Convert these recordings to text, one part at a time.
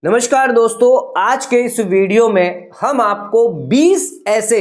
नमस्कार दोस्तों, आज के इस वीडियो में हम आपको 20 ऐसे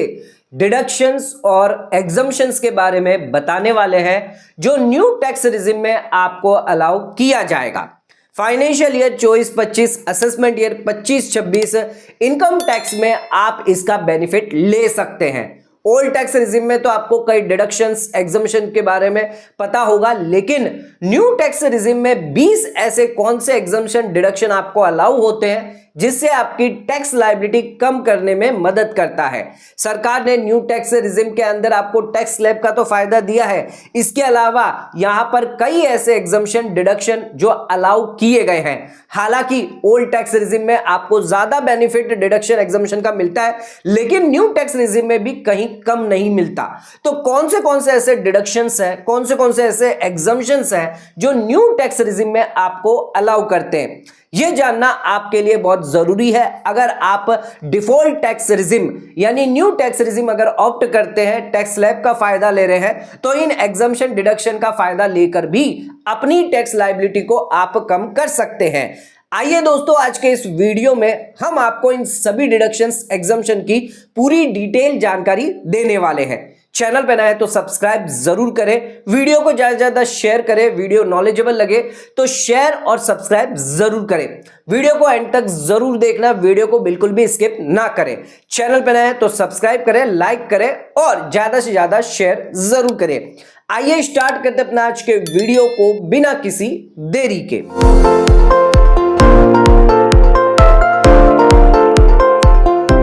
डिडक्शंस और एग्जम्पशंस के बारे में बताने वाले हैं जो न्यू टैक्स रिजिम में आपको अलाउ किया जाएगा। Financial year 24-25, assessment year 25-26 income tax में आप इसका बेनिफिट ले सकते हैं। ओल्ड टैक्स रिजिम में तो आपको कई डिडक्शंस एग्जम्पशन के बारे में पता होगा, लेकिन न्यू टैक्स रिजिम में 20 ऐसे कौन से एग्जम्पशन डिडक्शन आपको अलाउ होते हैं जिससे आपकी टैक्स लायबिलिटी कम करने में मदद करता है। सरकार ने न्यू टैक्स रिजिम के अंदर आपको टैक्स स्लैब का तो फायदा दिया है, इसके अलावा यहां पर कई ऐसे एग्जम्पशन डिडक्शन जो अलाउ किए गए हैं। हालांकि ओल्ड टैक्स रिजिम में आपको ज्यादा बेनिफिट डिडक्शन एग्जम्पशन का मिलता है, लेकिन न्यू टैक्स रिजिम में भी कहीं कम नहीं मिलता। तो कौन से ऐसे डिडक्शंस हैं, कौन से ऐसे एग्जम्पशंस हैं जो न्यू टैक्स रिजिम में आपको अलाउ करते हैं, यह जानना आपके लिए बहुत जरूरी है। अगर आप डिफॉल्ट टैक्स रिजिम यानी न्यू टैक्स रिजिम अगर ऑप्ट करते हैं, टैक्स स्लैब का फायदा ले रहे हैं, तो इन एग्जम्पशन डिडक्शन का फायदा लेकर भी अपनी टैक्स लायबिलिटी को आप कम कर सकते हैं। आइए दोस्तों, आज के इस वीडियो में हम आपको इन सभी डिडक्शंस एग्जम्पशन की पूरी डिटेल जानकारी देने वाले हैं। चैनल पे नए हैं तो सब्सक्राइब जरूर करें, वीडियो को ज्यादा से ज्यादा शेयर करें, वीडियो नॉलेजेबल लगे तो शेयर और सब्सक्राइब जरूर करें। वीडियो को एंड तक जरूर देखना, वीडियो को बिल्कुल भी स्किप ना करें। चैनल पे नए हैं तो सब्सक्राइब करें, लाइक करें और ज्यादा से ज्यादा शेयर जरूर करें। आइए स्टार्ट करते अपना आज के वीडियो को बिना किसी देरी के।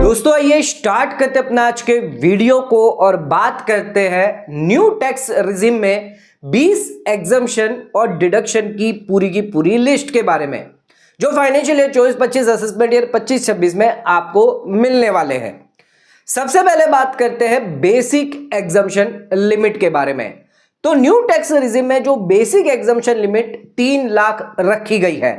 दोस्तों आइए स्टार्ट करते अपना आज के वीडियो को और बात करते हैं न्यू टैक्स रिजिम में 20 एग्जम्पशन और डिडक्शन की पूरी लिस्ट के बारे में, जो फाइनेंशियल ईयर 24-25, असेसमेंट ईयर 25-26 में आपको मिलने वाले हैं। सबसे पहले बात करते हैं बेसिक एग्जम्पशन लिमिट के बारे में। तो न्यू टैक्स रिजिम में जो बेसिक एग्जम्पशन लिमिट 3 लाख रखी गई है।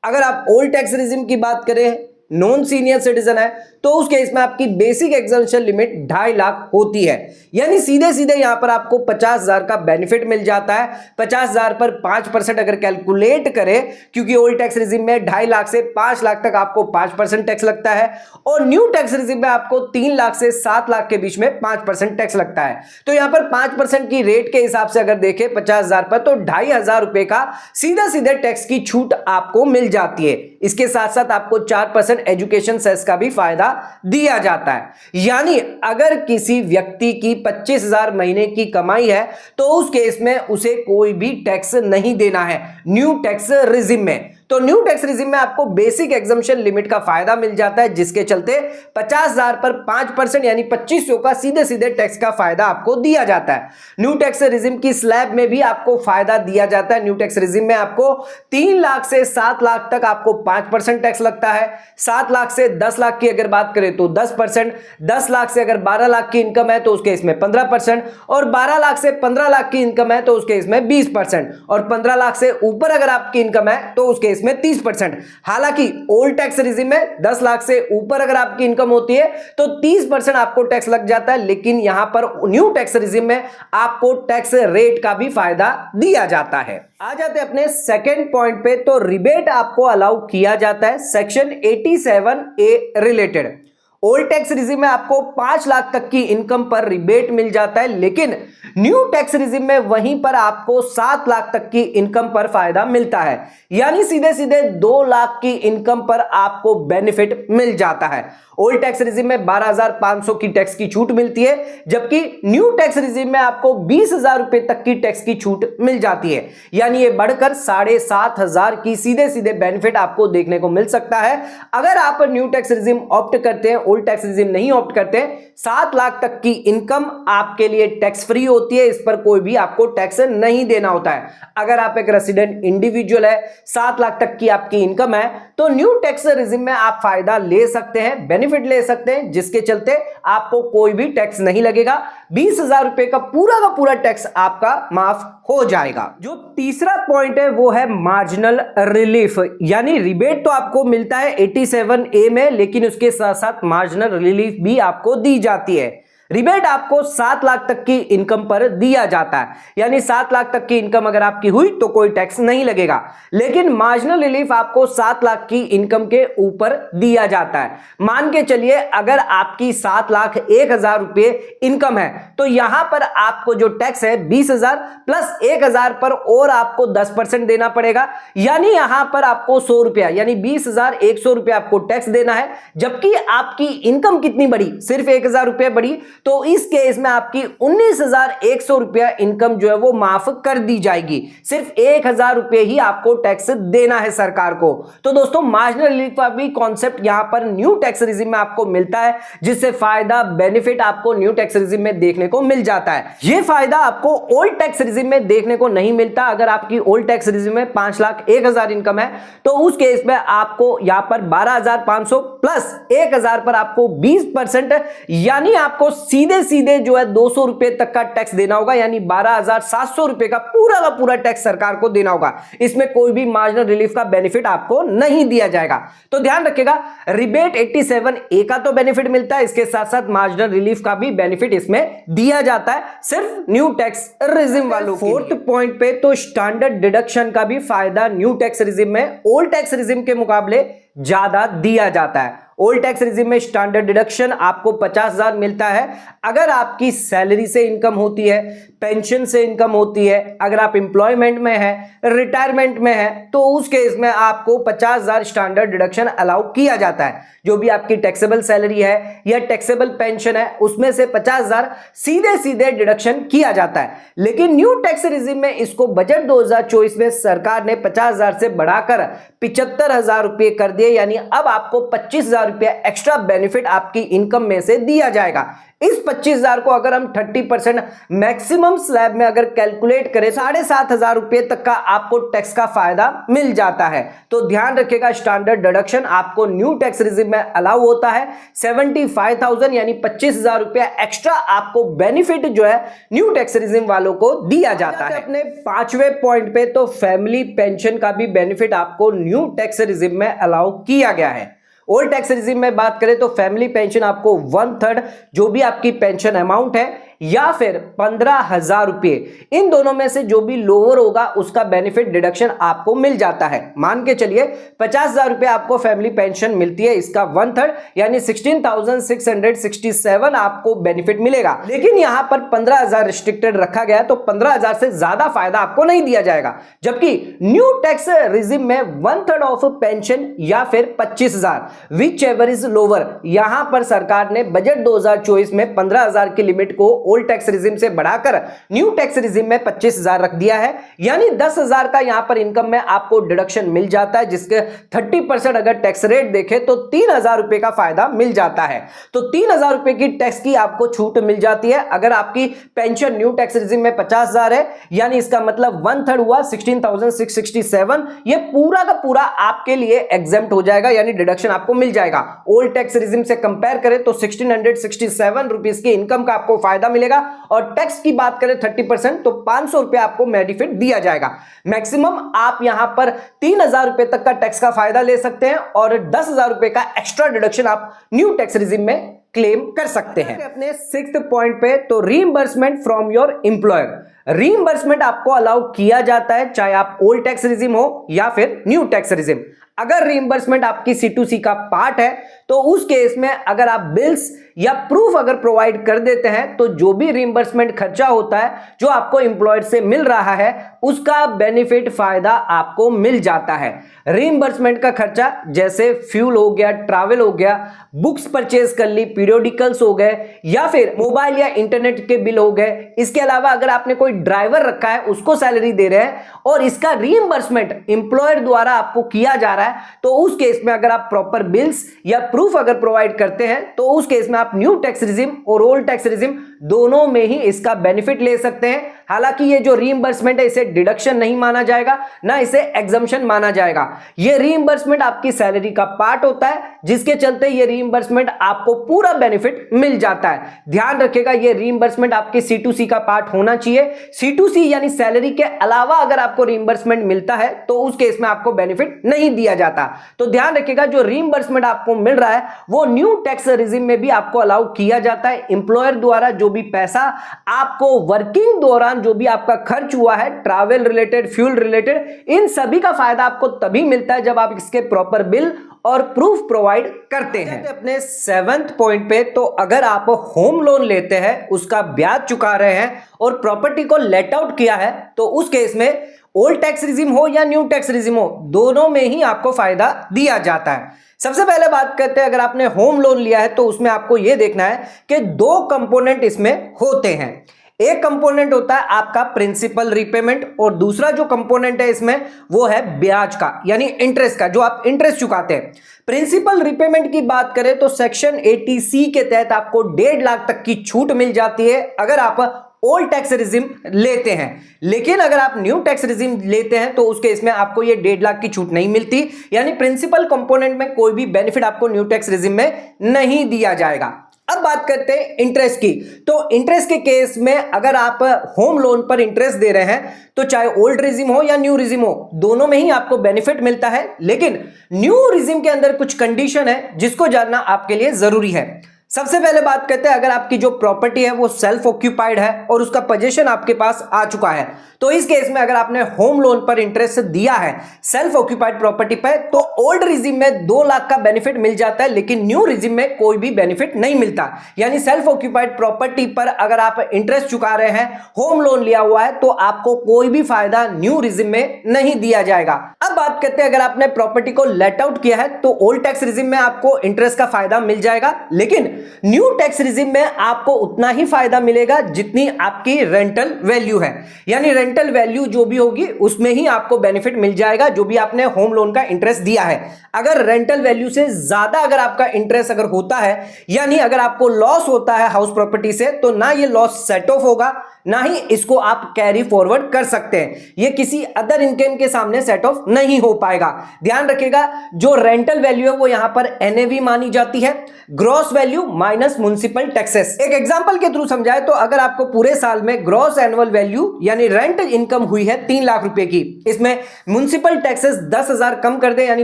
अगर आप ओल्ड टैक्स रिजिम की बात करें, नॉन सीनियर सिटीजन है, तो उस केस में आपकी बेसिक एग्जम्पशन लिमिट 2.5 लाख होती है। यानी सीधे सीधे यहां पर आपको 50,000 का बेनिफिट मिल जाता है। 50,000 पर 5% अगर कैलकुलेट करें, क्योंकि ओल्ड टैक्स रिजिम में 2.5 लाख से 5 लाख तक आपको 5% टैक्स लगता है, और न्यू टैक्स रिजिम में आपको 3 लाख से 7 लाख के बीच में 5% टैक्स लगता है। तो यहां पर 5% की रेट के हिसाब से अगर देखें 50,000 पर, तो 2,500 रुपए का सीधा सीधे टैक्स की छूट आपको मिल जाती है। इसके साथ साथ आपको 4% एजुकेशन सेस का भी फायदा दिया जाता है। यानी अगर किसी व्यक्ति की 25,000 महीने की कमाई है, तो उस केस में उसे कोई भी टैक्स नहीं देना है न्यू टैक्स रिजिम में। तो न्यू टैक्स रिजिम में आपको बेसिक एग्जम्पशन लिमिट का फायदा मिल जाता है, जिसके चलते 50,000 पर 5% यानी 2500 का सीधे सीधे टैक्स का फायदा आपको दिया जाता है। न्यू टैक्स रिजिम की स्लैब में भी आपको फायदा दिया जाता है। न्यू टैक्स रिजिम में आपको 3 लाख से 7 लाख तक आपको 5% टैक्स लगता है। 7 लाख से 10 लाख की अगर बात करें तो 10%, 10 लाख से अगर 12 लाख की इनकम है तो उसके इसमें 15%, और 12 लाख से 15 लाख की इनकम है तो उसके इसमें 20%, और 15 लाख से ऊपर अगर आपकी इनकम है तो उसके इसमें 30%। हालांकि ओल्ड टैक्स रिजिम में 10 लाख से ऊपर अगर आपकी इनकम होती है तो 30% आपको टैक्स लग जाता है, लेकिन यहां पर न्यू टैक्स रिजिम में आपको टैक्स रेट का भी फायदा दिया जाता है। आ जाते हैं अपने सेकंड पॉइंट पे। तो रिबेट आपको अलाउ किया जाता है section 87A related. Old tax regime में आपको 5 लाख तक की इनकम पर रिबेट मिल जाता है, लेकिन न्यू टैक्स रिजिम में वहीं पर आपको 7 लाख तक की इनकम पर फायदा मिलता है। यानी सीधे सीधे 2 लाख की इनकम पर आपको बेनिफिट मिल जाता है। ओल्ड टैक्स रिजिम में 12,500 की टैक्स की छूट मिलती है, जबकि न्यू टैक्स रिजिम में आपको 20,000 रुपए तक की टैक्स की छूट मिल जाती है। यानी ये बढ़कर 7,500 की सीधे सीधे बेनिफिट आपको देखने को मिल सकता है। अगर आप न्यू टैक्स रिजिम ऑप्ट करते हैं, ओल्ड टैक्स रिजिम नहीं ऑप्ट करते, 7 लाख तक की इनकम आपके लिए टैक्स फ्री होती है। इस पर कोई भी आपको टैक्स नहीं देना होता है। अगर आप एक रेसिडेंट इंडिविजुअल है, 7 लाख तक की आपकी इनकम है, तो न्यू टैक्स रिजिम में आप फायदा ले सकते हैं, बेनिफिट ले सकते हैं, जिसके चलते आपको कोई भी टैक्स नहीं लगेगा। 20,000 रुपए का पूरा टैक्स आपका माफ हो जाएगा। जो तीसरा पॉइंट है वो है मार्जिनल रिलीफ, यानी रिबेट तो आपको मिलता है 87A में, लेकिन उसके साथ साथ मार्जिनल रिलीफ भी आपको दी जाती है। रिबेट आपको 7 लाख तक की इनकम पर दिया जाता है, यानी 7 लाख तक की इनकम अगर आपकी हुई तो कोई टैक्स नहीं लगेगा। लेकिन मार्जिनल रिलीफ आपको 7 लाख की इनकम के ऊपर दिया जाता है। मान के चलिए अगर आपकी 7,01,000 रुपए इनकम है तो यहां पर आपको जो टैक्स है 20,000 प्लस 1,000 पर और आपको 10% देना पड़ेगा, यानी यहां पर आपको 100 रुपया यानी 20,100 रुपया आपको टैक्स देना है। जबकि आपकी इनकम कितनी बढ़ी, सिर्फ 1,000 रुपया बढ़ी, तो इस केस में आपकी 19,100 रुपया इनकम जो है वो माफ कर दी जाएगी। सिर्फ 1,000 रुपए ही आपको टैक्स देना है सरकार को। तो दोस्तों मार्जिनल रिलीफ का भी कॉन्सेप्ट यहां पर न्यू टैक्स रिजिम में आपको मिलता है, जिससे फायदा बेनिफिट आपको न्यू टैक्स रिजिम में देखने को मिल जाता है। यह फायदा आपको ओल्ड टैक्स रिजिम में देखने को नहीं मिलता। अगर आपकी ओल्ड टैक्स रिजिम में 5,01,000 इनकम है तो उस केस में आपको यहां पर 12,500 प्लस 1,000 पर आपको 20%, यानी आपको सीधे सीधे जो है 200 रुपए तक का टैक्स देना होगा, यानी 12,700 रुपए का पूरा टैक्स सरकार को देना होगा। इसमें कोई भी मार्जिनल रिलीफ का बेनिफिट आपको नहीं दिया जाएगा। तो ध्यान रखिएगा, रिबेट 87A का तो बेनिफिट मिलता है, इसके साथ साथ मार्जिनल रिलीफ का भी बेनिफिट इसमें दिया जाता है सिर्फ न्यू टैक्स रिजिम वालों को। फोर्थ पॉइंट पे तो स्टैंडर्ड डिडक्शन का भी फायदा न्यू टैक्स रिजिम में ओल्ड टैक्स रिजिम के मुकाबले ज्यादा दिया जाता है। ओल्ड टैक्स रिजिम में स्टैंडर्ड डिडक्शन आपको 50,000 मिलता है अगर आपकी सैलरी से इनकम होती है, पेंशन से इनकम होती है, अगर आप एम्प्लॉयमेंट में है, रिटायरमेंट में है, तो उस केस में आपको 50,000 स्टैंडर्ड डिडक्शन अलाउ किया जाता है। जो भी आपकी टैक्सेबल सैलरी है या टैक्सेबल पेंशन है उसमें से 50,000 सीधे सीधे डिडक्शन किया जाता है। लेकिन न्यू टैक्स रिजिम में इसको बजट 2024 में सरकार ने 50,000 से बढ़ाकर 75,000 रुपए कर दिए, यानी अब आपको 25,000 रुपया एक्स्ट्रा बेनिफिट आपकी इनकम में से दिया जाएगा। इस 25,000 को अगर हम 30% मैक्सिमम स्लैब में अगर कैलकुलेट करें 7,500 रुपए तक का आपको टैक्स का फायदा मिल जाता है। तो ध्यान रखिएगा, स्टैंडर्ड डिडक्शन आपको न्यू टैक्स रिजिम में अलाउ होता है। 75,000 यानी 25,000 रुपया एक्स्ट्रा आपको बेनिफिट जो है न्यू टैक्स रिजिम वालों को दिया जाता है। अपने 5वें पॉइंट पे तो फैमिली पेंशन का भी बेनिफिट आपको न्यू टैक्स रिजिम में अलाउ किया गया है। ओल्ड टैक्स रिजिम में बात करें तो फैमिली पेंशन आपको 1/3 जो भी आपकी पेंशन अमाउंट है या फिर 15,000 रुपए, इन दोनों में से जो भी लोअर होगा उसका बेनिफिट डिडक्शन आपको मिल जाता है। मान के चलिए 50,000 रुपए आपको फैमिली पेंशन मिलती है, इसका 1/3 यानी 16,667 आपको बेनिफिट मिलेगा। लेकिन यहां पर 15,000 रिस्ट्रिक्टेड रखा गया है, तो 15,000 से ज्यादा फायदा आपको नहीं दिया जाएगा। जबकि न्यू टैक्स रिजिम में 1/3 ऑफ पेंशन या फिर 25,000 विच एवर इज लोअर, यहां पर सरकार ने बजट 2024 में 15,000 की लिमिट को ओल्ड टैक्स रिजिम से बढ़ाकर न्यू टैक्स रिजिम में 25,000 रख दिया है, यानी 10,000 का यहां पर इनकम में आपको डिडक्शन मिल जाता है, जिसके 30% अगर टैक्स रेट देखें तो 3,000 रुपए का फायदा मिल जाता है। तो 3,000 रुपए की टैक्स की आपको छूट मिल जाती है। अगर आपकी पेंशन न्यू टैक्स रिजिम में 50,000 है, यानी इसका मतलब 1/3 हुआ 16,667, ये पूरा का पूरा आपके लिए एग्जेम्प्ट हो जाएगा, यानी डिडक्शन आपको मिल जाएगा। ओल्ड टैक्स रिजिम से कंपेयर करें तो 1,667 रुपीस की इनकम का आपको फायदा मिलेगा, और टैक्स की बात करें 30% तो 500 रुपए आपको बेनिफिट दिया जाएगा। मैक्सिमम आप यहां पर 3,000 रुपए तक का टैक्स का फायदा ले सकते हैं और 10,000 रुपए का एक्स्ट्रा डिडक्शन आप न्यू टैक्स रिजिम में क्लेम कर सकते हैं। अपने 6th पॉइंट पे तो reimbursement from your employer. Reimbursement आपको अलाउ किया जाता है चाहे आप ओल्ड टैक्स रिजिम हो या फिर न्यू टैक्स रिजिम। अगर रीइंबर्समेंट आपकी C2C का पार्ट है तो उस केस में अगर आप बिल्स या प्रूफ अगर प्रोवाइड कर देते हैं तो जो भी रीइंबर्समेंट खर्चा होता है जो आपको एम्प्लॉयर से मिल रहा है उसका बेनिफिट फायदा आपको मिल जाता है। रीइंबर्समेंट का खर्चा जैसे फ्यूल हो गया, ट्रैवल हो गया, बुक्स परचेज कर ली, पीरियोडिकल्स हो गए या फिर मोबाइल या इंटरनेट के बिल हो गए। इसके अलावा अगर आपने कोई ड्राइवर रखा है उसको सैलरी दे रहे हैं और इसका रीइंबर्समेंट एम्प्लॉयर द्वारा आपको किया जा रहा है तो उस केस में अगर आप प्रॉपर बिल्स या प्रूफ अगर प्रोवाइड करते हैं तो उस केस में आप न्यू टैक्स रिजिम और ओल्ड टैक्स रिजिम दोनों में ही इसका बेनिफिट ले सकते हैं। हालांकि ये जो रीइंबर्समेंट है इसे डिडक्शन नहीं माना जाएगा, ना इसे एग्जम्पशन माना जाएगा। ये रीइंबर्समेंट आपकी सैलरी का पार्ट होता है, जिसके चलते ये रीइंबर्समेंट आपको पूरा बेनिफिट मिल जाता है। ध्यान रखिएगा, ये रीइंबर्समेंट आपके C2C का पार्ट होना चाहिए। C2C यानी सैलरी के अलावा अगर आपको रीइंबर्समेंट मिलता है तो उस केस में आपको बेनिफिट नहीं दिया जाता। तो ध्यान रखिएगा, जो रीइंबर्समेंट आपको मिल रहा है वो न्यू टैक्स रिजिम में भी आपको अलाउ किया जाता है। एम्प्लॉयर द्वारा जो भी पैसा आपको वर्किंग दौरान जो भी आपका खर्च हुआ है, ट्रैवल रिलेटेड, फ्यूल रिलेटेड, इन सभी का फायदा आपको तभी मिलता है जब आप इसके प्रॉपर बिल और प्रूफ प्रोवाइड करते हैं। अपने 7th पॉइंट पे, तो अगर आप होम लोन लेते हैं, उसका ब्याज चुका रहे हैं और प्रॉपर्टी को लेट आउट किया है, तो उस केस में ओल्ड टैक्स रिजिम हो या न्यू टैक्स रिजिम हो, दोनों में ही आपको फायदा दिया जाता है। सबसे पहले बात करते हैं, अगर आपने होम लोन लिया है तो उसमें आपको यह देखना है कि 2 कंपोनेंट इसमें होते हैं। एक कंपोनेंट होता है आपका प्रिंसिपल रीपेमेंट और दूसरा जो कंपोनेंट है इसमें वो है ब्याज का, यानी इंटरेस्ट का, जो आप इंटरेस्ट चुकाते हैं। प्रिंसिपल रीपेमेंट की बात करें तो सेक्शन 80C के तहत आपको 1.5 लाख तक की छूट मिल जाती है अगर आप ओल्ड टैक्स रिजिम लेते हैं। लेकिन अगर आप न्यू टैक्स रिजिम लेते हैं तो उसके इसमें आपको ये 1.5 लाख की छूट नहीं मिलती, यानी प्रिंसिपल कंपोनेंट में कोई भी बेनिफिट आपको न्यू टैक्स रिजिम में नहीं दिया जाएगा। अब बात करते हैं इंटरेस्ट की। तो इंटरेस्ट के केस में अगर आप होम लोन पर इंटरेस्ट दे रहे हैं तो चाहे ओल्ड रिजिम हो या न्यू रिजिम हो, दोनों में ही आपको बेनिफिट मिलता है। लेकिन न्यू रिजिम के अंदर कुछ कंडीशन है जिसको जानना आपके लिए जरूरी है। सबसे पहले बात करते हैं, अगर आपकी जो प्रॉपर्टी है वो सेल्फ ऑक्यूपाइड है और उसका पोजीशन आपके पास आ चुका है, तो इस केस में अगर आपने होम लोन पर इंटरेस्ट दिया है सेल्फ ऑक्यूपाइड प्रॉपर्टी पर, तो ओल्ड रिजिम में 2 लाख का बेनिफिट मिल जाता है, लेकिन न्यू रिजिम में कोई भी बेनिफिट नहीं मिलता। यानी सेल्फ ऑक्यूपाइड प्रॉपर्टी पर अगर आप इंटरेस्ट चुका रहे हैं, होम लोन लिया हुआ है, तो आपको कोई भी फायदा न्यू रिजिम में नहीं दिया जाएगा। अब बात करते हैं, अगर आपने प्रॉपर्टी को लेट आउट किया है तो ओल्ड टैक्स रिजिम में आपको इंटरेस्ट का फायदा मिल जाएगा, लेकिन न्यू टैक्स रिजिम में आपको उतना ही फायदा मिलेगा जितनी आपकी रेंटल वैल्यू है। यानी रेंटल वैल्यू जो भी होगी उसमें ही आपको बेनिफिट मिल जाएगा जो भी आपने होम लोन का इंटरेस्ट दिया है। अगर रेंटल वैल्यू से ज्यादा अगर आपका इंटरेस्ट अगर होता है, यानी अगर आपको लॉस होता है हाउस प्रॉपर्टी से, तो ना ये लॉस सेट ऑफ होगा, ना ही इसको आप कैरी फॉरवर्ड कर सकते हैं। ये किसी अदर इनकम के सामने सेट ऑफ नहीं हो पाएगा। ध्यान रखिएगा, जो रेंटल वैल्यू है वो यहां पर NAV मानी जाती है, gross value minus municipal taxes. एक एग्जांपल के थ्रू समझाए तो अगर आपको पूरे साल में ग्रॉस एनुअल वैल्यू यानी रेंट इनकम हुई है 3 लाख रुपए की, इसमें म्युनिसिपल टैक्सेस 10,000 कम कर दे यानी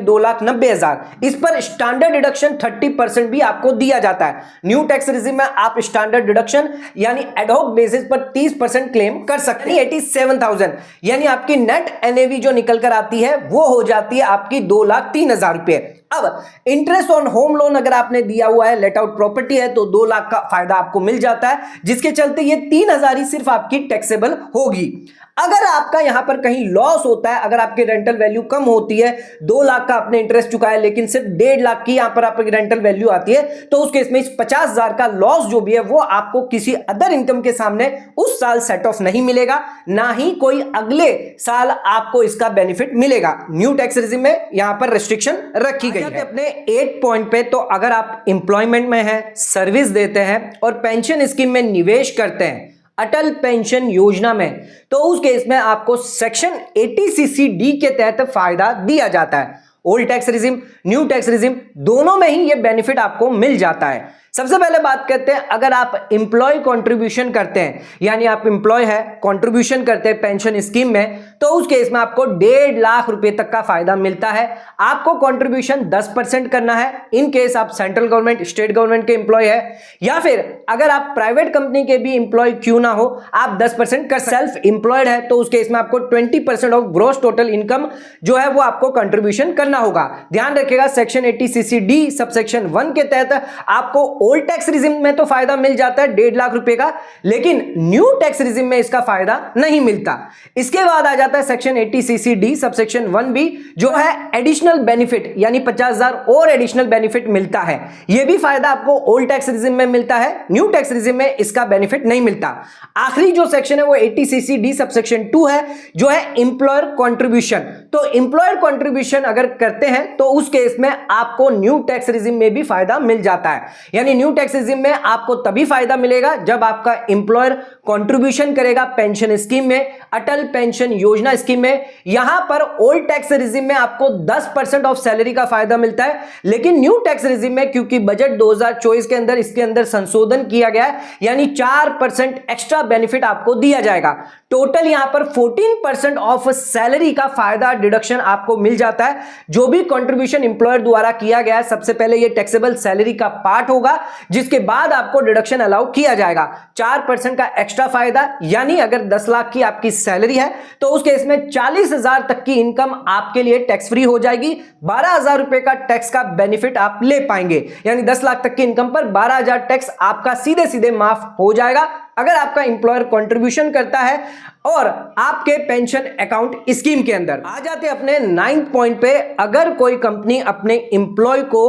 2,90,000, इस पर स्टैंडर्ड डिडक्शन 30% भी आपको दिया जाता है। न्यू टैक्स रिजिम में आप स्टैंडर्ड डिडक्शन यानी एडहॉक बेसिस पर 30% क्लेम कर सकते हैं। 87,000 यानी आपकी नेट NAV जो निकल कर आती है वो हो जाती है आपकी 2,03,000 रुपए। अब इंटरेस्ट ऑन होम लोन अगर आपने दिया हुआ है, लेट आउट प्रॉपर्टी है, तो 2 लाख का फायदा आपको मिल जाता है, जिसके चलते ये 3,000 ही सिर्फ आपकी टैक्सेबल होगी। अगर आपका यहां पर कहीं लॉस होता है, अगर आपकी रेंटल वैल्यू कम होती है, 2 लाख का आपने इंटरेस्ट चुका है लेकिन सिर्फ 1.5 लाख की यहां पर आपकी रेंटल वैल्यू आती है, तो उस केस में इस 50,000 का लॉस जो भी है वो आपको किसी अदर इनकम के सामने उस साल सेट ऑफ नहीं मिलेगा, ना ही कोई अगले साल आपको इसका बेनिफिट मिलेगा। न्यू टैक्स रिजिम में यहां पर रिस्ट्रिक्शन रखी गई है। अपने 8 पॉइंट पे, तो अगर आप एम्प्लॉयमेंट में हैं, सर्विस देते हैं और पेंशन स्कीम में निवेश करते हैं अटल पेंशन योजना में, तो उस केस में आपको सेक्शन 80CC(D) के तहत फायदा दिया जाता है। Old tax regime, new tax regime, दोनों में ही यह बेनिफिट आपको मिल जाता है। सबसे पहले बात करते हैं, अगर आप एम्प्लॉय कंट्रीब्यूशन करते हैं, यानी आप एम्प्लॉय है, कंट्रीब्यूशन करते हैं पेंशन स्कीम में, तो उस केस में आपको 1.5 लाख रुपए तक का फायदा मिलता है। आपको कंट्रीब्यूशन 10% करना है इन केस आप सेंट्रल गवर्नमेंट, स्टेट गवर्नमेंट के एम्प्लॉय है, या फिर अगर आप प्राइवेट कंपनी के भी एम्प्लॉय क्यों ना हो, आप 10% कर। सेल्फ एम्प्लॉयड है तो उस केस में आपको 20% ऑफ ग्रॉस टोटल इनकम जो है वो आपको कंट्रीब्यूशन करना होगा। ध्यान रखिएगा, सेक्शन 80CC(D) सबसेक्शन 1 के तहत आपको ओल्ड टैक्स रिजिम में तो फायदा मिल जाता है 1.5 लाख रुपए का, लेकिन न्यू टैक्स रिजिम में इसका फायदा नहीं मिलता। इसके बाद आ जाता है सेक्शन 80CC(D) सबसेक्शन 1B, जो है एडिशनल बेनिफिट, यानी 50,000 और एडिशनल बेनिफिट मिलता है। यह भी फायदा आपको ओल्ड टैक्स रिजिम में मिलता है, न्यू टैक्स रिजिम में इसका बेनिफिट नहीं मिलता। आखिरी जो सेक्शन है वो 80CC(D) सबसेक्शन 2 है, जो है एम्प्लॉयर कॉन्ट्रीब्यूशन। तो एम्प्लॉयर कॉन्ट्रीब्यूशन अगर करते हैं तो उस केस में आपको न्यू टैक्स रिजिम में भी फायदा मिल जाता है। यानी यानी न्यू टैक्स रिजिम में आपको तभी फायदा मिलेगा जब आपका एम्प्लॉयर कंट्रीब्यूशन करेगा पेंशन स्कीम में, अटल पेंशन योजना स्कीम में। यहां पर ओल्ड टैक्स रिजिम में आपको 10% ऑफ सैलरी का फायदा मिलता है, लेकिन न्यू टैक्स रिजिम में क्योंकि बजट 2024 के अंदर इसके अंदर संशोधन किया गया है, यानी 4% एक्स्ट्रा बेनिफिट आपको दिया जाएगा। टोटल यहां पर 14% ऑफ सैलरी का फायदा डिडक्शन आपको मिल जाता है। जो भी कंट्रीब्यूशन एम्प्लॉयर द्वारा किया गया है, सबसे पहले ये टैक्सेबल सैलरी का पार्ट होगा, जिसके बाद आपको डिडक्शन अलाउ किया जाएगा। 4% का एक्स्ट्रा फायदा, यानी अगर 10 लाख की आपकी सैलरी है तो उस केस में 40,000 तक की इनकम आपके लिए टैक्स फ्री हो जाएगी। 12,000 रुपए का टैक्स का बेनिफिट आप ले पाएंगे, यानी 10 लाख तक की इनकम पर 12,000 टैक्स आपका सीधे सीधे माफ हो जाएगा अगर आपका एम्प्लॉयर कंट्रीब्यूशन करता है और आपके पेंशन अकाउंट स्कीम के अंदर। आ जाते अपने 9th पॉइंट पे, अगर कोई कंपनी अपने एम्प्लॉय को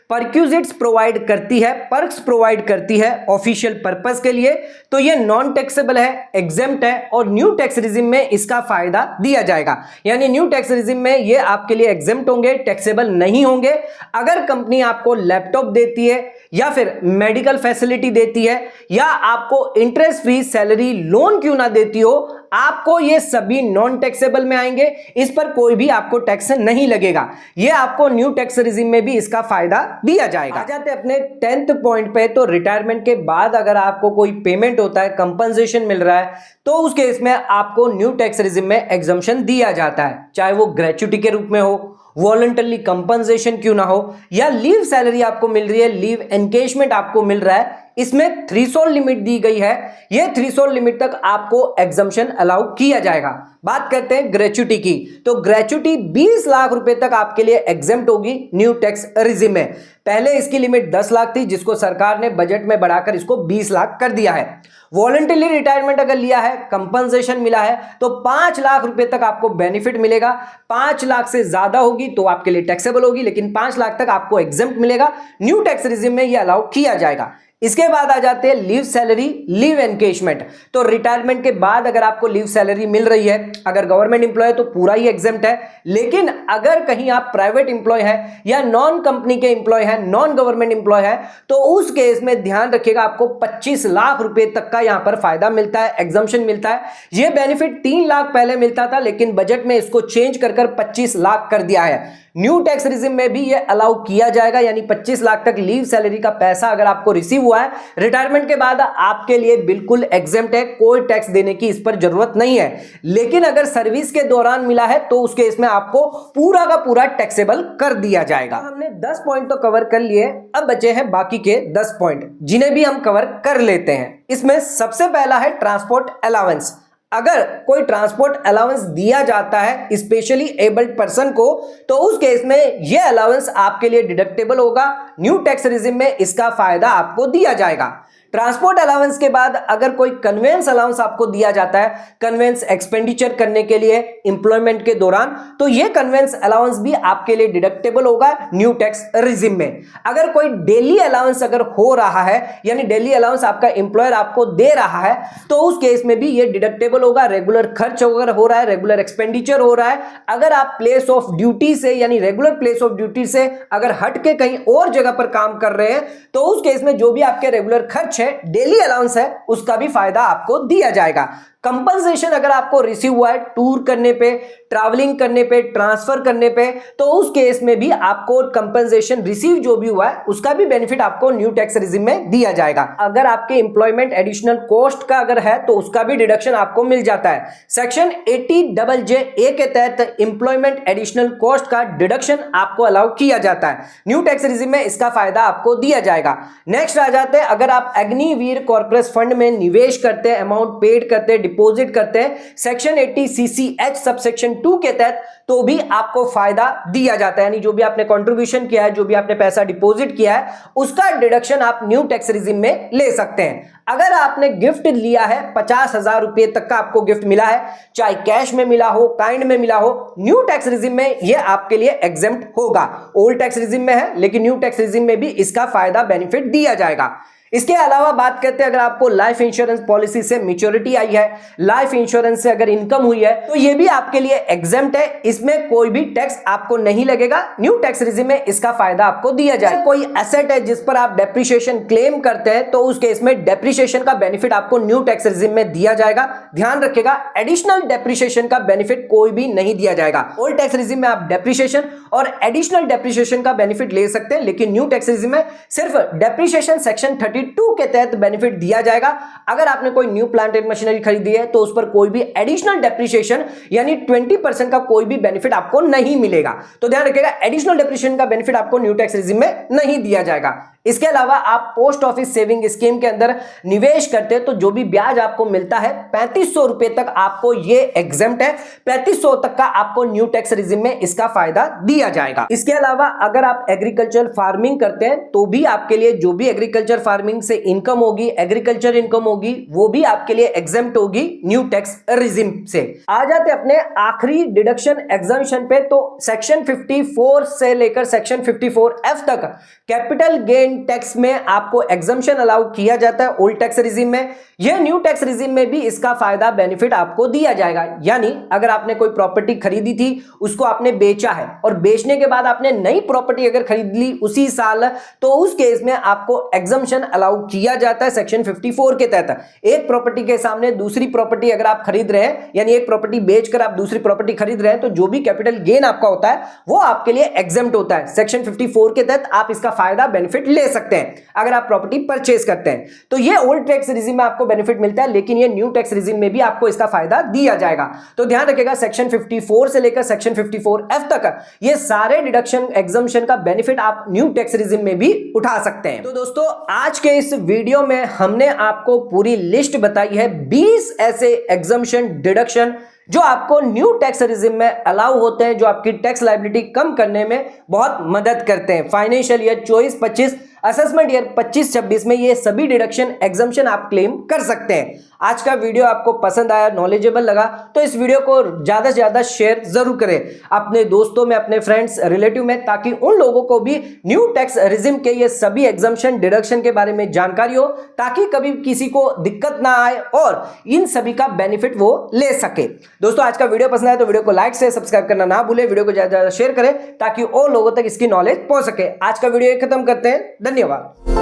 परक्यूजिट्स प्रोवाइड करती है, पर्क्स प्रोवाइड करती है ऑफिशियल पर्पस के लिए, तो ये नॉन टैक्सेबल है, एग्जेम्प्ट है और न्यू टैक्स रिजिम में इसका फायदा दिया जाएगा। यानी न्यू टैक्स रिजिम में ये आपके लिए एग्जेम्प्ट होंगे, टैक्सेबल नहीं होंगे। अगर कंपनी आपको लैपटॉप देती है या फिर मेडिकल फैसिलिटी देती है या आपको इंटरेस्ट फ्री सैलरी लोन क्यों ना देती हो, आपको ये सभी नॉन टैक्सेबल में आएंगे। इस पर कोई भी आपको टैक्स नहीं लगेगा। ये आपको न्यू टैक्स रिजिम में भी इसका फायदा दिया जाएगा। आ जाते अपने 10th पॉइंट पे, तो रिटायरमेंट के बाद अगर आपको कोई पेमेंट होता है, कंपनसेशन मिल रहा है, तो उस केस में आपको न्यू टैक्स रिजिम में एग्जम्पशन दिया जाता है, चाहे वो ग्रेच्युटी के रूप में हो, वॉलंटरी कंपनसेशन क्यों ना हो, या लीव सैलरी आपको मिल रही है, लीव एनकेशमेंट आपको मिल रहा है। इसमें थ्रेशोल्ड लिमिट दी गई है, ये थ्रेशोल्ड लिमिट तक आपको एग्जम्पशन अलाउ किया जाएगा। बात करते हैं ग्रेच्युटी की, तो ग्रेच्युटी 20 लाख रुपए तक आपके लिए एग्जेम्प्ट होगी न्यू टैक्स रिजिम में। पहले इसकी लिमिट 10 लाख थी, जिसको सरकार ने बजट में बढ़ाकर इसको 20 लाख कर दिया है। वॉलंटरी रिटायरमेंट अगर लिया है, कंपनसेशन मिला है, तो 5 लाख रुपए तक आपको बेनिफिट मिलेगा। 5 लाख से ज्यादा होगी तो आपके लिए टैक्सेबल होगी, लेकिन 5 लाख तक आपको एग्जेम्प्ट मिलेगा। न्यू टैक्स रिजिम में यह अलाउ किया जाएगा। इसके बाद आ जाते हैं लीव सैलरी, लीव एनकेशमेंट। तो रिटायरमेंट के बाद अगर आपको लीव सैलरी मिल रही है, अगर गवर्नमेंट एम्प्लॉय है तो पूरा ही एग्जेम्प्ट है, लेकिन अगर कहीं आप प्राइवेट एम्प्लॉय है या नॉन कंपनी के एम्प्लॉय है, नॉन गवर्नमेंट एम्प्लॉय है, तो उस केस में ध्यान रखिएगा आपको 25 लाख रुपए तक का यहां पर फायदा मिलता है, एग्जम्पशन मिलता है। यह बेनिफिट 3 लाख पहले मिलता था, लेकिन बजट में इसको चेंज कर 25 लाख कर दिया है। न्यू टैक्स रिजिम में भी ये अलाउ किया जाएगा, यानी 25 लाख तक लीव सैलरी का पैसा अगर आपको रिसीव हुआ है रिटायरमेंट के बाद, आपके लिए बिल्कुल एग्जेम्प्ट है, कोई टैक्स देने की इस पर जरूरत नहीं है। लेकिन अगर सर्विस के दौरान मिला है तो उसके इसमें आपको पूरा का पूरा टैक्सेबल कर दिया जाएगा। हमने 10 पॉइंट तो कवर कर लिए, अब बचे हैं बाकी के 10 पॉइंट, जिन्हें भी हम कवर कर लेते हैं। इसमें सबसे पहला है ट्रांसपोर्ट अलाउंस। अगर कोई ट्रांसपोर्ट अलाउंस दिया जाता है स्पेशली एबल्ड पर्सन को, तो उस केस में यह अलाउंस आपके लिए डिडक्टेबल होगा। न्यू टैक्स रिजिम में इसका फायदा आपको दिया जाएगा। ट्रांसपोर्ट अलाउंस के बाद अगर कोई कन्वेंस अलाउंस आपको दिया जाता है, कन्वेंस एक्सपेंडिचर करने के लिए एम्प्लॉयमेंट के दौरान, तो यह कन्वेंस अलाउंस भी आपके लिए डिडक्टेबल होगा न्यू टैक्स रिजिम में। अगर कोई डेली अलाउंस अगर हो रहा है, यानी डेली अलाउंस आपका एम्प्लॉयर आपको दे रहा है, तो उस केस में भी यह डिडक्टेबल होगा। रेगुलर खर्च अगर हो रहा है, रेगुलर एक्सपेंडिचर हो रहा है, अगर आप प्लेस ऑफ ड्यूटी से, यानी रेगुलर प्लेस ऑफ ड्यूटी से अगर हट के कहीं और जगह पर काम कर रहे हैं, तो उस केस में जो भी आपके रेगुलर खर्च है, डेली अलाउंस है, उसका भी फायदा आपको दिया जाएगा। कंपनसेशन अगर आपको रिसीव हुआ है टूर करने पे, ट्रैवलिंग करने पे, ट्रांसफर करने पे, तो उस केस में भी आपको कंपनसेशन रिसीव जो भी हुआ है उसका भी बेनिफिट आपको न्यू टैक्स रिजिम में दिया जाएगा। अगर आपके एम्प्लॉयमेंट एडिशनल कॉस्ट का अगर है तो उसका भी डिडक्शन आपको मिल जाता है। सेक्शन 80JJA के तहत एम्प्लॉयमेंट एडिशनल कॉस्ट का डिडक्शन आपको अलाउ किया जाता है। न्यू टैक्स रिजिम में इसका फायदा आपको दिया जाएगा। नेक्स्ट आ जाते हैं, अगर आप अग्निवीर कॉर्पोरेट फंड में निवेश करते हैं, अमाउंट पेड करते हैं, डिपॉजिट करते हैं सेक्शन 80 CCH सबसेक्शन 2 के तहत, तो भी आपको फायदा दिया जाता है। यानी जो भी आपने कंट्रीब्यूशन किया है, जो भी आपने पैसा डिपॉजिट किया है, उसका डिडक्शन आप न्यू टैक्स रिजिम में ले सकते हैं। अगर आपने गिफ्ट लिया है, 50,000 रुपए तक का आपको गिफ्ट मिला है, चाहे कैश में मिला हो, काइंड में मिला हो, न्यू टैक्स रिजिम में यह आपके लिए एग्जेम्प्ट होगा। ओल्ड टैक्स रिजिम में है, लेकिन न्यू टैक्स रिजिम में भी इसका फायदा बेनिफिट दिया जाएगा। इसके अलावा बात करते हैं, अगर आपको लाइफ इंश्योरेंस पॉलिसी से मैच्योरिटी आई है, लाइफ इंश्योरेंस से अगर इनकम हुई है, तो ये भी आपके लिए एग्जेम्प्ट है, इसमें कोई भी टैक्स आपको नहीं लगेगा। न्यू टैक्स रिजिम में इसका फायदा आपको दिया जाए। कोई एसेट है जिस पर आप डेप्रिसिएशन क्लेम करते हैं, तो उस केस में डेप्रिसिएशन का बेनिफिट आपको न्यू टैक्स रिजिम में दिया जाएगा। ध्यान रखिएगा, एडिशनल डेप्रिसिएशन का बेनिफिट कोई भी नहीं दिया जाएगा। ओल्ड टैक्स रिजिम में आप डेप्रिसिएशन और एडिशनल डेप्रिसिएशन का बेनिफिट ले सकते हैं, लेकिन न्यू टैक्स रिजिम में सिर्फ डेप्रिसिएशन सेक्शन 32 के तहत बेनिफिट दिया जाएगा। अगर आपने कोई न्यू प्लांट एंड मशीनरी खरीदी है तो उस पर कोई भी एडिशनल डेप्रिसिएशन यानी 20% का कोई भी बेनिफिट आपको नहीं मिलेगा। तो ध्यान रखिएगा, एडिशनल डेप्रिसिएशन का बेनिफिट आपको न्यू टैक्स रिजिम में नहीं दिया जाएगा। इसके अलावा आप पोस्ट ऑफिस सेविंग स्कीम के अंदर निवेश करते हैं तो जो भी ब्याज आपको मिलता है 3500 रुपए तक आपको ये एग्जेम्प्ट है। 3500 तक का आपको न्यू टैक्स रिजिम में इसका फायदा दिया जाएगा। इसके अलावा अगर आप एग्रीकल्चर फार्मिंग करते हैं तो भी आपके लिए जो भी एग्रीकल्चर फार्मिंग से इनकम होगी, एग्रीकल्चर इनकम होगी, वो भी आपके लिए एग्जेम्प्ट होगी न्यू टैक्स रिजिम से। आ जाते अपने आखिरी डिडक्शन एग्जम्पशन पे, तो सेक्शन 54 से लेकर सेक्शन 54F तक कैपिटल गेन टैक्स में आपको एग्जम्पशन अलाउ किया जाता है ओल्ड टैक्स रिजिम में। यह न्यू टैक्स रिजिम में भी इसका फायदा बेनिफिट आपको दिया जाएगा। यानी अगर आपने कोई प्रॉपर्टी खरीदी थी, उसको आपने बेचा है और बेचने के बाद आपने नई प्रॉपर्टी अगर खरीद ली उसी साल, तो उस केस में आपको एग्जम्पशन अलाउ किया जाता है सेक्शन 54 के तहत। एक प्रॉपर्टी के सामने दूसरी प्रॉपर्टी अगर आप खरीद रहे हैं, यानी एक प्रॉपर्टी बेचकर आप दूसरी प्रॉपर्टी खरीद रहे हैं, तो जो भी कैपिटल गेन आपका होता है वो आपके लिए एग्जेम्प्ट होता है। सेक्शन 54 के तहत आप इसका फायदा बेनिफिट ले सकते हैं अगर आप प्रॉपर्टी परचेज करते हैं। तो ये ओल्ड टैक्स रिजिम में आपको बेनिफिट मिलता है, लेकिन ये न्यू टैक्स रिजिम में भी आपको इसका फायदा दिया जाएगा। तो ध्यान रखिएगा, सेक्शन 54 से लेकर सेक्शन 54F तक ये सारे डिडक्शन एग्जम्पशन का बेनिफिट आप न्यू टैक्स रिजिम में भी उठा सकते हैं। तो दोस्तों, आज के इस वीडियो में हमने आपको पूरी लिस्ट बताई है 20 ऐसे एग्जम्पशन डिडक्शन जो आपको न्यू टैक्स रिजिम में अलाउ होते हैं, जो आपकी टैक्स लायबिलिटी कम करने में बहुत मदद करते हैं। फाइनेंशियल ईयर 24-25, असेसमेंट ईयर 25-26 में ये सभी डिडक्शन एग्जम्पशन आप क्लेम कर सकते हैं। आज का वीडियो आपको पसंद आया, नॉलेजेबल लगा, तो इस वीडियो को ज्यादा से ज्यादा शेयर जरूर करें अपने दोस्तों में, अपने फ्रेंड्स, रिलेटिव में, ताकि उन लोगों को भी न्यू टैक्स रिजिम के ये सभी एग्जम्पशन डिडक्शन के बारे में जानकारी हो, ताकि कभी किसी को दिक्कत ना आए और इन सभी का बेनिफिट वो ले सके। दोस्तों, आज का वीडियो पसंद आया तो वीडियो को लाइक से सब्सक्राइब करना ना भूलें, वीडियो को ज्यादा से ज्यादा शेयर करें ताकि और लोगों तक इसकी नॉलेज पहुंच सके। आज का वीडियो खत्म करते हैं, धन्यवाद।